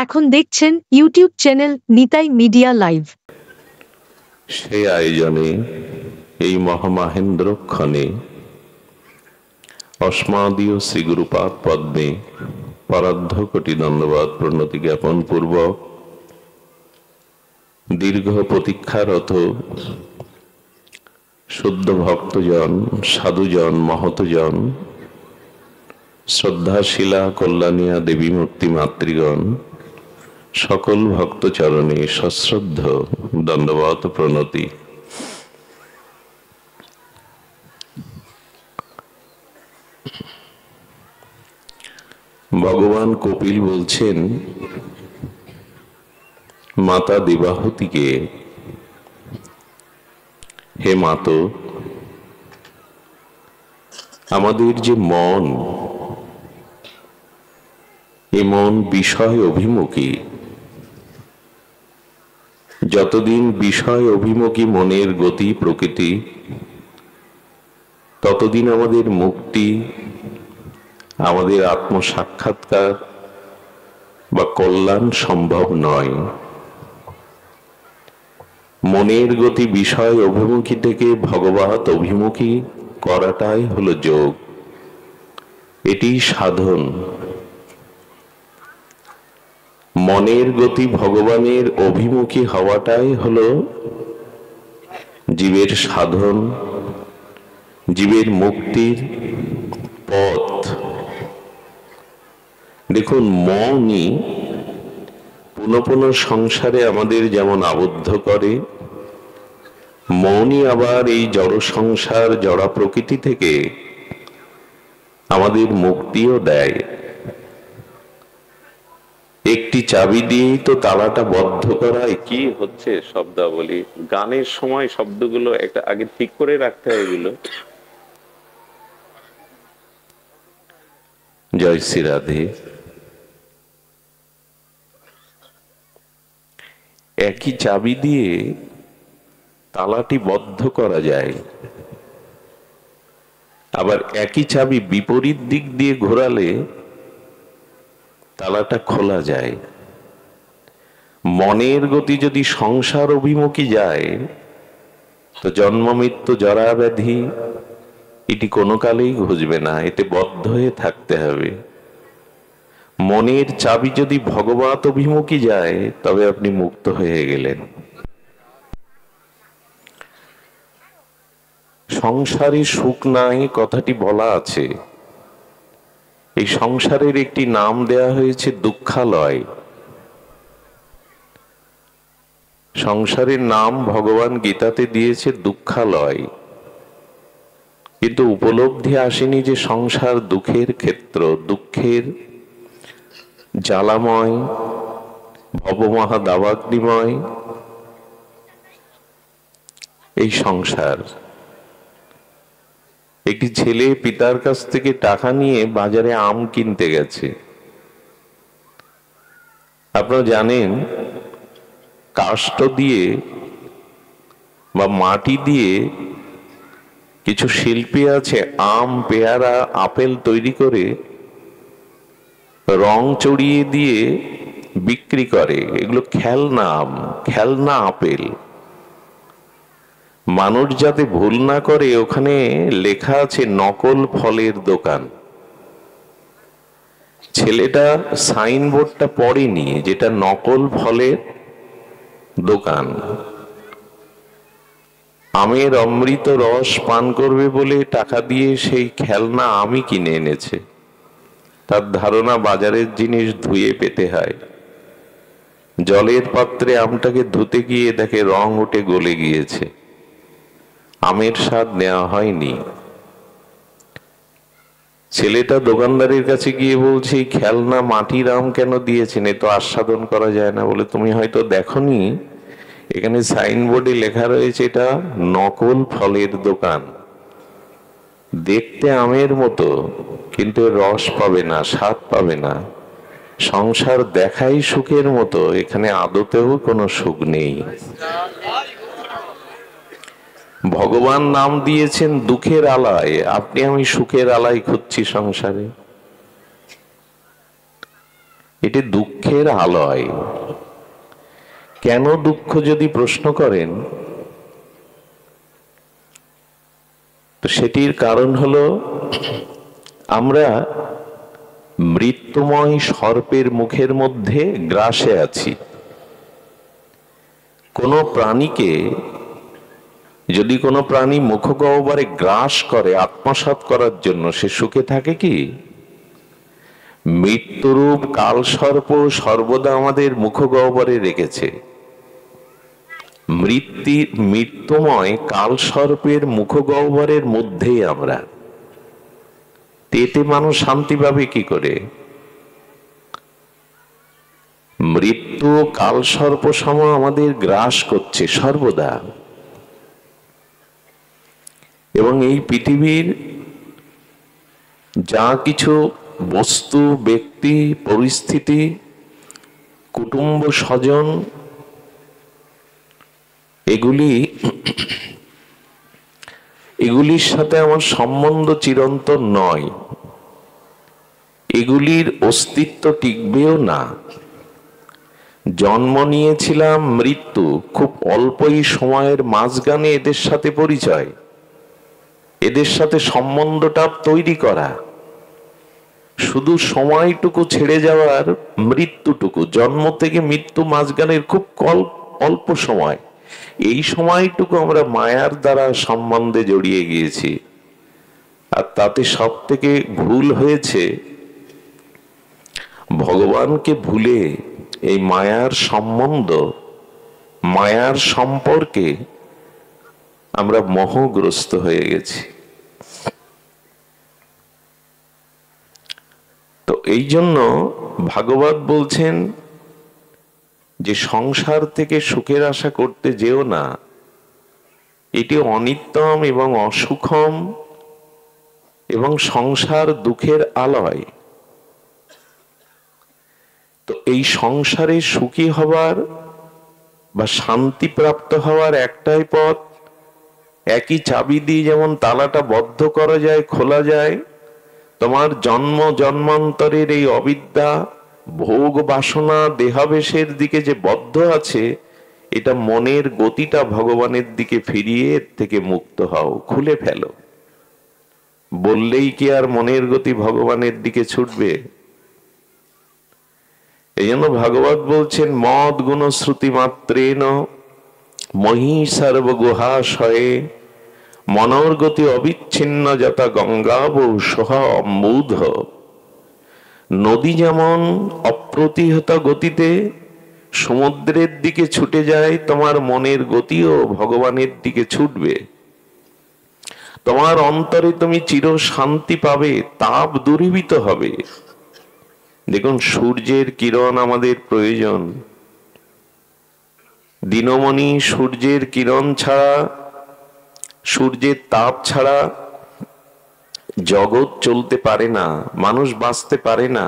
এখন দেখছেন YouTube channel Nitai media live. সে আয়োজনে এই মহামাহেন্দ্রক্ষণে অস্মাদীয় শ্রীগুরুপাদ পদ্মে পরার্ধ কোটি দণ্ডবাদ প্রণতি জ্ঞাপন পূর্বক দীর্ঘ প্রতীক্ষারত শুদ্ধ ভক্তজন, সাধুজন, মহতজন, শ্রদ্ধাশীলা কল্যাণিয়া দেবী মূর্তি মাতৃগণ, সকল ভক্তচরণে সশ্রদ্ধ দণ্ডবত প্রণতি। ভগবান কপিল বলছেন মাতা দেবাহুতিকে, হে মাতো, আমাদের যে মন, এ মন বিষয় অভিমুখী। যতদিন বিষয় অভিমুখী মনের গতি প্রকৃতি, ততদিন আমাদের মুক্তি, আমাদের আত্মসাক্ষাৎকার বা কল্যাণ সম্ভব নয়। মনের গতি বিষয় অভিমুখী থেকে ভগবত অভিমুখী করাটাই হলো যোগ, এটি সাধন। মনের গতি ভগবানের অভিমুখী হওয়াটাই হলো জীবের সাধন, জীবের মুক্তির পথ। দেখুন, মনই পুনঃ পুনঃ সংসারে আমাদের যেমন আবদ্ধ করে, মনই আবার এই জড় সংসার, জড়া প্রকৃতি থেকে আমাদের মুক্তিও দেয়। একটি চাবি দিয়েই তো তালাটা বদ্ধ করায়। কি হচ্ছে শব্দাবলী? গানের সময় শব্দগুলো একটা আগে ঠিক করে রাখতে হয় এগুলো। জয় শ্রী রাধে। একই চাবি দিয়ে তালাটি বদ্ধ করা যায়, আবার একই চাবি বিপরীত দিক দিয়ে ঘোরালে তালাটা খোলা যায়। মনের গতি যদি সংসার অভিমুখী যায়, তো জন্ম মৃত্যু জরা ব্যাধি এটি কোনো কালেই ঘুচবে না, এতে বদ্ধ হয়ে থাকতে হবে। মনের চাবি যদি ভগবত অভিমুখী যায়, তবে আপনি মুক্ত হয়ে গেলেন। সংসারে সুখ নাই কথাটি বলা আছে। এই সংসারের একটি নাম দেয়া হয়েছে দুঃখালয়। সংসারের নাম ভগবান গীতাতে দিয়েছে দুঃখালয়, কিন্তু উপলব্ধি আসেনি যে সংসার দুঃখের ক্ষেত্র, দুঃখের জ্বালাময়, ভবমহা দাবাগ্নিময় এই সংসার। একটি ছেলে পিতার কাছ থেকে টাকা নিয়ে বাজারে আম কিনতে গেছে। আপনারা জানেন, কাষ্ঠ দিয়ে বা মাটি দিয়ে কিছু শিল্পী আছে আম, পেয়ারা, আপেল তৈরি করে রং চড়িয়ে দিয়ে বিক্রি করে। এগুলো খেলনা আম, খেলনা আপেল। মানুষ যাতে ভুল না করে, ওখানে লেখা আছে নকল ফলের দোকান। ছেলেটা সাইনবোর্ডটা পড়েনি যেটা নকল ফলের দোকান। আমের অমৃত রস পান করবে বলে টাকা দিয়ে সেই খেলনা আমই কিনে এনেছে। তার ধারণা বাজারের জিনিস ধুয়ে পেতে হয়। জলের পাত্রে আমটাকে ধুতে গিয়ে দেখে রং উঠে গলে গিয়েছে, আমের স্বাদ নেওয়া হয়নি। ছেলেটা দোকানদারের কাছে গিয়ে বলছে, এই খেলনা মাটির আম কেন দিয়েছেন? এ তো আস্বাদন করা যায় না। বলে, তুমি হয়তো দেখোনি, এখানে সাইনবোর্ডে লেখা রয়েছে এটা নকল ফলের দোকান। দেখতে আমের মতো, কিন্তু রস পাবে না, স্বাদ পাবে না। সংসার দেখাই সুখের মতো, এখানে আদতেও কোনো সুখ নেই। ভগবান নাম দিয়েছেন দুঃখের আলায়, আপনি আমি সুখের আলাই খুঁজছি সংসারে। এটি দুঃখের আলয়। কেন দুঃখ যদি প্রশ্ন করেন, তো সেটির কারণ হলো আমরা মৃত্যুময় সর্পের মুখের মধ্যে গ্রাসে আছি। কোনো প্রাণীকে যদি কোনো প্রাণী মুখগহ্বরে গ্রাস করে আত্মসাৎ করার জন্য, সে সুখে থাকে কি? মৃত্যুরূপ কালসর্প সর্বদা আমাদের মুখগহ্বরে রেখেছে। মৃত্যুময় কালসর্পের মুখগহ্বরের মধ্যেই আমরা। এতে মানুষ শান্তি পাবে কি করে? মৃত্যু কালসর্প সম আমাদের গ্রাস করছে সর্বদা। এবং এই পৃথিবীর যা কিছু বস্তু, ব্যক্তি, পরিস্থিতি, কুটুম্ব, স্বজন, এগুলির সাথে আমার সম্বন্ধ চিরন্তন নয়। এগুলির অস্তিত্ব টিকবেও না। জন্ম নিয়েছিলাম, মৃত্যু, খুব অল্পই সময়ের মাঝখানে এদের সাথে পরিচয়, এদের সাথে সম্বন্ধটা তৈরি করা। শুধু সময়টুকু ছেড়ে যাওয়ার, মৃত্যুটুকু, জন্ম থেকে মৃত্যু মাঝখানের খুব অল্প সময়, এই সময়টুকু আমরা মায়ার দ্বারা সম্বন্ধে জড়িয়ে গিয়েছি। আর তাতে সব থেকে ভুল হয়েছে, ভগবানকে ভুলে এই মায়ার সম্বন্ধ, মায়ার সম্পর্কে আমরা মোহগ্রস্ত হয়ে গেছি। তো এই জন্য ভাগবত বলছেন যে সংসার থেকে সুখের আশা করতে যেও না, এটি অনিত্যম এবং অসুখম, এবং সংসার দুঃখের আলয়। তো এই সংসারে সুখী হবার বা শান্তি প্রাপ্ত হওয়ার একটাই পথ। একই চাবি দিয়ে যেমন তালাটা বদ্ধ করা যায়, খোলা যায়, তোমার জন্ম জন্মান্তরের এই অবিদ্যা, ভোগ বাসনা, দেহাবেশের দিকে যে বদ্ধ আছে, এটা মনের গতিটা ভগবানের দিকে ফিরিয়ে এর থেকে মুক্ত হও, খুলে ফেলো। বললেই কি আর মনের গতি ভগবানের দিকে ছুটবে? এই জন্য ভাগবত বলছেন, মদ গুণ শ্রুতি মাত্রেন মহি সর্বগুহাশয়ে মনোর গতি অবিচ্ছিন্ন যথা গঙ্গাব সোহা অম্বুধ। নদী যেমন অপ্রতিহত গতিতে সমুদ্রের দিকে ছুটে যায়, তোমার মনের গতিও ভগবানের দিকে ছুটবে। তোমার অন্তরে তুমি চির শান্তি পাবে, তাপ দূরীভূত হবে। দেখুন, সূর্যের কিরণ আমাদের প্রয়োজন। দিনমণি, সূর্যের কিরণ ছাড়া, সূর্যের তাপ ছাড়া জগৎ চলতে পারে না, মানুষ বাঁচতে পারে না।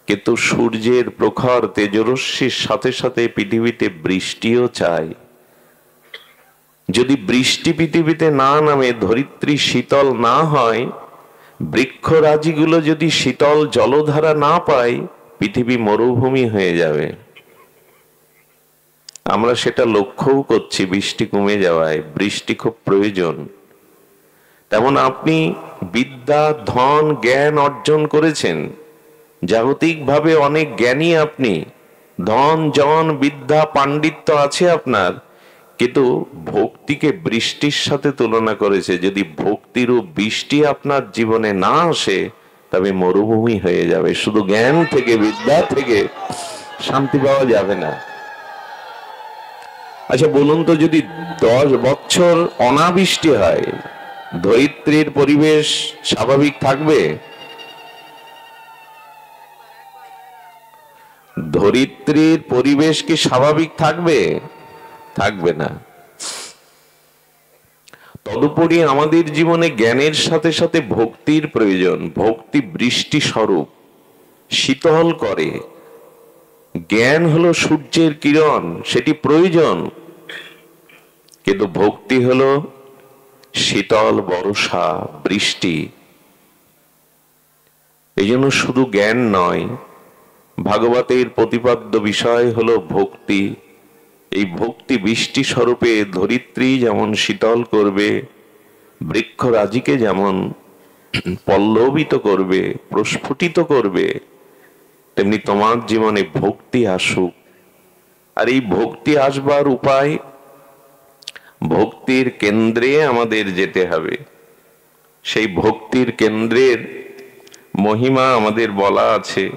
কিন্তু সূর্যের প্রখর তেজরশ্মির সাথে সাথে পৃথিবীতে বৃষ্টিও চাই। যদি বৃষ্টি পৃথিবীতে না নামে, ধরিত্রী শীতল না হয়, বৃক্ষরাজিগুলো যদি শীতল জলধারা না পায়, পৃথিবী মরুভূমি হয়ে যাবে। আমরা সেটা লক্ষ্যও করছি, বৃষ্টি কমে যাওয়ায়। বৃষ্টি খুব প্রয়োজন। তেমন আপনি বিদ্যা, ধন, জ্ঞান অর্জন করেছেন, জাগতিকভাবে অনেক জ্ঞানী আপনি, ধন, জন, বিদ্যা, পাণ্ডিত্য আছে আপনার, কিন্তু ভক্তিকে বৃষ্টির সাথে তুলনা করেছে। যদি ভক্তিরূপ বৃষ্টি আপনার জীবনে না আসে, তবে মরুভূমি হয়ে যাবে। শুধু জ্ঞান থেকে, বিদ্যা থেকে শান্তি পাওয়া যাবে না। আচ্ছা বলুন তো, যদি 10 বছর অনাবৃষ্টি হয়, ধরিত্রীর পরিবেশ স্বাভাবিক থাকবে? ধরিত্রীর পরিবেশ কি স্বাভাবিক থাকবে? থাকবে না। তদুপরি আমাদের জীবনে জ্ঞানের সাথে সাথে ভক্তির প্রয়োজন। ভক্তি বৃষ্টি স্বরূপ, শীতল করে। জ্ঞান হলো সূর্যের কিরণ, সেটি প্রয়োজন, কিন্তু ভক্তি হলো শীতল বর্ষা, বৃষ্টি। এই জন্য শুধু জ্ঞান নয়, ভাগবতের প্রতিপাদ্য বিষয় হলো ভক্তি। এই ভক্তি বৃষ্টি স্বরূপে ধরিত্রী যেমন শীতল করবে, বৃক্ষরাজিকে যেমন পল্লবিত করবে, প্রস্ফুটিত করবে, তেমনি তোমার জীবনে ভক্তি আসুক। আর এই ভক্তি আসবার উপায়, ভক্তির কেন্দ্রে আমাদের যেতে হবে। সেই ভক্তির কেন্দ্রের মহিমা আমাদের বলা আছে।